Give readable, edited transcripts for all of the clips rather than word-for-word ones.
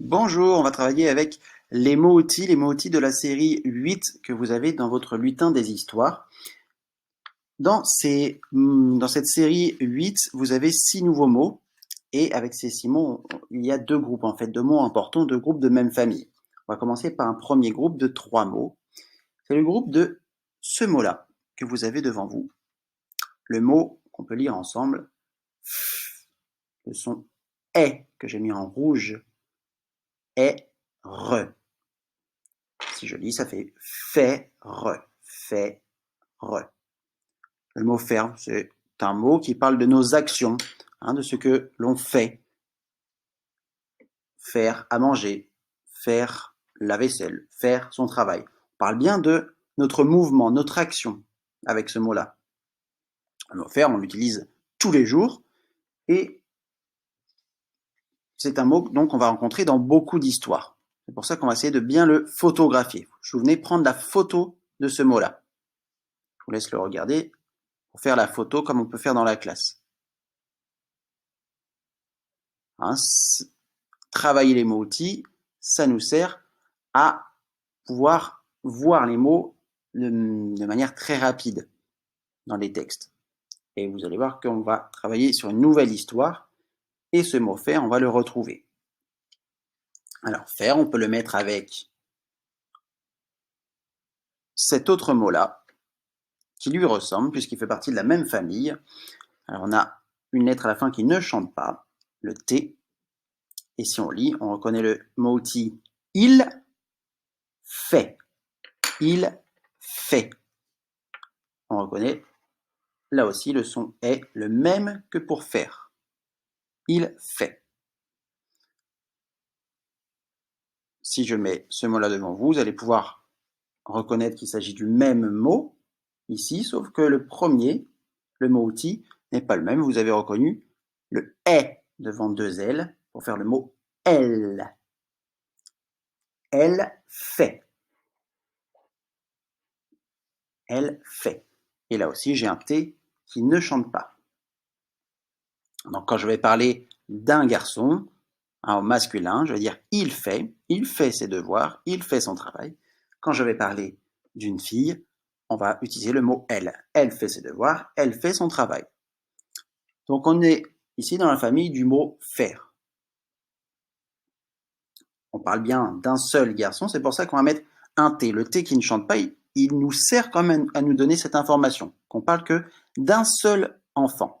Bonjour, on va travailler avec les mots outils de la série 8 que vous avez dans votre lutin des histoires. Dans cette série 8, vous avez 6 nouveaux mots, et avec ces 6 mots, il y a deux groupes en fait, deux mots importants, deux groupes de même famille. On va commencer par un premier groupe de 3 mots. C'est le groupe de ce mot-là que vous avez devant vous. Le mot qu'on peut lire ensemble, le son est que j'ai mis en rouge, est re. Si je lis, ça fait faire, faire. Le mot faire, c'est un mot qui parle de nos actions, de ce que l'on fait. Faire à manger, faire la vaisselle, faire son travail. On parle bien de notre mouvement, notre action avec ce mot-là. Le mot faire, on l'utilise tous les jours et c'est un mot donc qu'on va rencontrer dans beaucoup d'histoires. C'est pour ça qu'on va essayer de bien le photographier. Je vous venez prendre la photo de ce mot-là. Je vous laisse le regarder pour faire la photo comme on peut faire dans la classe. Travailler les mots outils, ça nous sert à pouvoir voir les mots de manière très rapide dans les textes. Et vous allez voir qu'on va travailler sur une nouvelle histoire et ce mot faire, on va le retrouver. Alors faire, on peut le mettre avec cet autre mot-là qui lui ressemble puisqu'il fait partie de la même famille. Alors on a une lettre à la fin qui ne chante pas, le T. Et si on lit, on reconnaît le mot outil il fait. Il fait. On reconnaît là aussi le son est le même que pour faire. Il fait. Si je mets ce mot-là devant vous, vous allez pouvoir reconnaître qu'il s'agit du même mot ici, sauf que le premier, le mot outil, n'est pas le même. Vous avez reconnu le est devant deux L pour faire le mot elle. Elle fait. Elle fait. Et là aussi, j'ai un T qui ne chante pas. Donc quand je vais parler d'un garçon, au masculin, je vais dire il fait ses devoirs, il fait son travail. Quand je vais parler d'une fille, on va utiliser le mot elle. Elle fait ses devoirs, elle fait son travail. Donc on est ici dans la famille du mot faire. On parle bien d'un seul garçon, c'est pour ça qu'on va mettre un T. Le T qui ne chante pas, il nous sert quand même à nous donner cette information, qu'on parle que d'un seul enfant.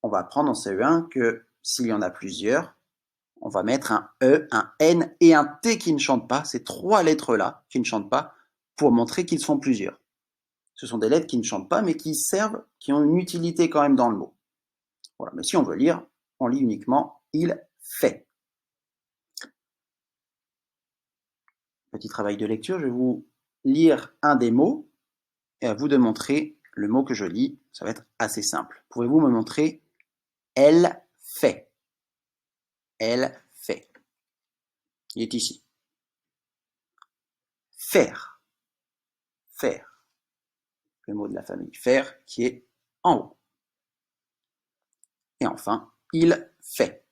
On va apprendre en CE1 que s'il y en a plusieurs, on va mettre un E, un N et un T qui ne chantent pas, ces trois lettres-là qui ne chantent pas, pour montrer qu'ils sont plusieurs. Ce sont des lettres qui ne chantent pas, mais qui servent, qui ont une utilité quand même dans le mot. Voilà. Mais si on veut lire, on lit uniquement il fait. Petit travail de lecture, je vais vous lire un des mots et à vous de montrer le mot que je lis. Ça va être assez simple. Pouvez-vous me montrer elle fait? Elle fait. Il est ici. Faire. Faire. Le mot de la famille faire qui est en haut. Et enfin, il fait.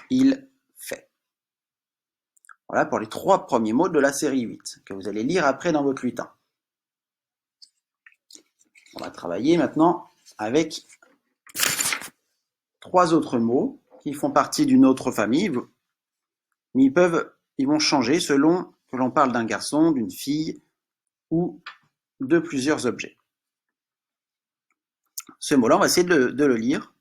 Il fait. Voilà pour les 3 premiers mots de la série 8 que vous allez lire après dans votre lutin. On va travailler maintenant avec 3 autres mots qui font partie d'une autre famille, mais ils vont changer selon que l'on parle d'un garçon, d'une fille ou de plusieurs objets. Ce mot-là, on va essayer de le lire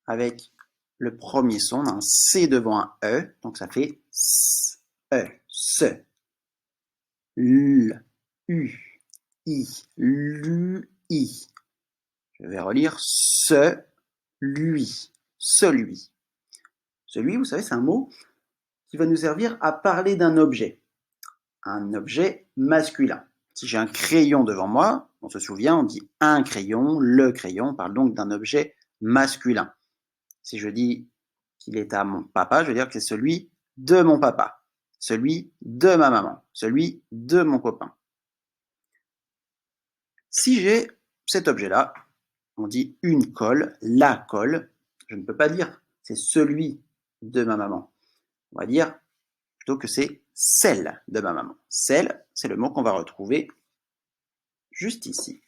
avec le premier son, on a un C devant un E, donc ça fait S, E, se. L, U, I, lui. Je vais relire celui. Celui. Celui, vous savez, c'est un mot qui va nous servir à parler d'un objet. Un objet masculin. Si j'ai un crayon devant moi, on se souvient, on dit un crayon, le crayon, on parle donc d'un objet masculin. Si je dis qu'il est à mon papa, je veux dire que c'est celui de mon papa, celui de ma maman, celui de mon copain. Si j'ai cet objet-là, on dit une colle, la colle, je ne peux pas dire c'est celui de ma maman. On va dire plutôt que c'est celle de ma maman. Celle, c'est le mot qu'on va retrouver juste ici.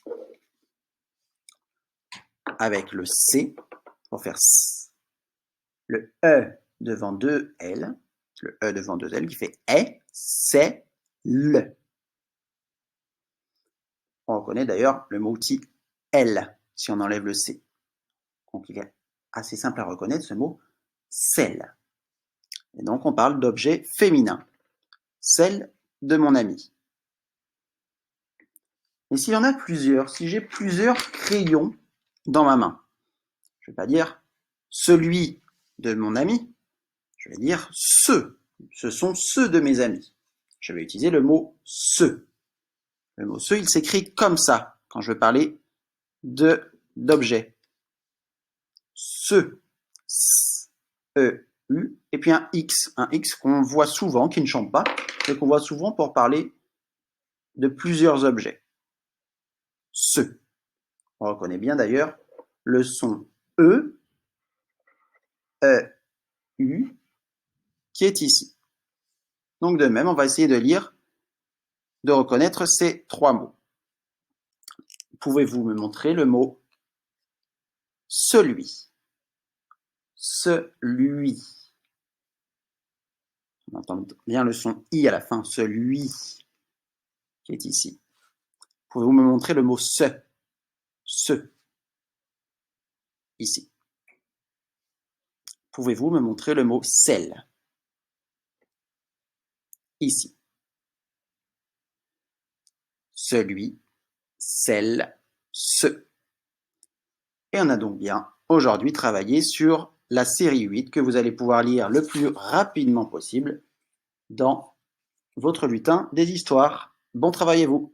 Avec le C, pour faire S. Le E devant deux L, le E devant deux L qui fait est, c'est, le. On reconnaît d'ailleurs le mot outil elle si on enlève le C. Donc il est assez simple à reconnaître ce mot celle. Et donc on parle d'objet féminin. Celle de mon ami. Et s'il y en a plusieurs, si j'ai plusieurs crayons dans ma main, je ne vais pas dire celui de mon ami, je vais dire ceux. Ce sont ceux de mes amis. Je vais utiliser le mot ceux. Le mot ceux, il s'écrit comme ça quand je veux parler d'objets. Ceux. E-U. Et puis un X qu'on voit souvent, qui ne chante pas, mais qu'on voit souvent pour parler de plusieurs objets. Ceux. On reconnaît bien d'ailleurs le son E, E-U, qui est ici. Donc de même, on va essayer de lire, de reconnaître ces trois mots. Pouvez-vous me montrer le mot celui? Celui. On entend bien le son I à la fin, celui qui est ici. Pouvez-vous me montrer le mot ce? Ce. Ici. Pouvez-vous me montrer le mot celle? Ici. Celui, celle, ce. Et on a donc bien aujourd'hui travaillé sur la série 8 que vous allez pouvoir lire le plus rapidement possible dans votre lutin des histoires. Bon travail à vous!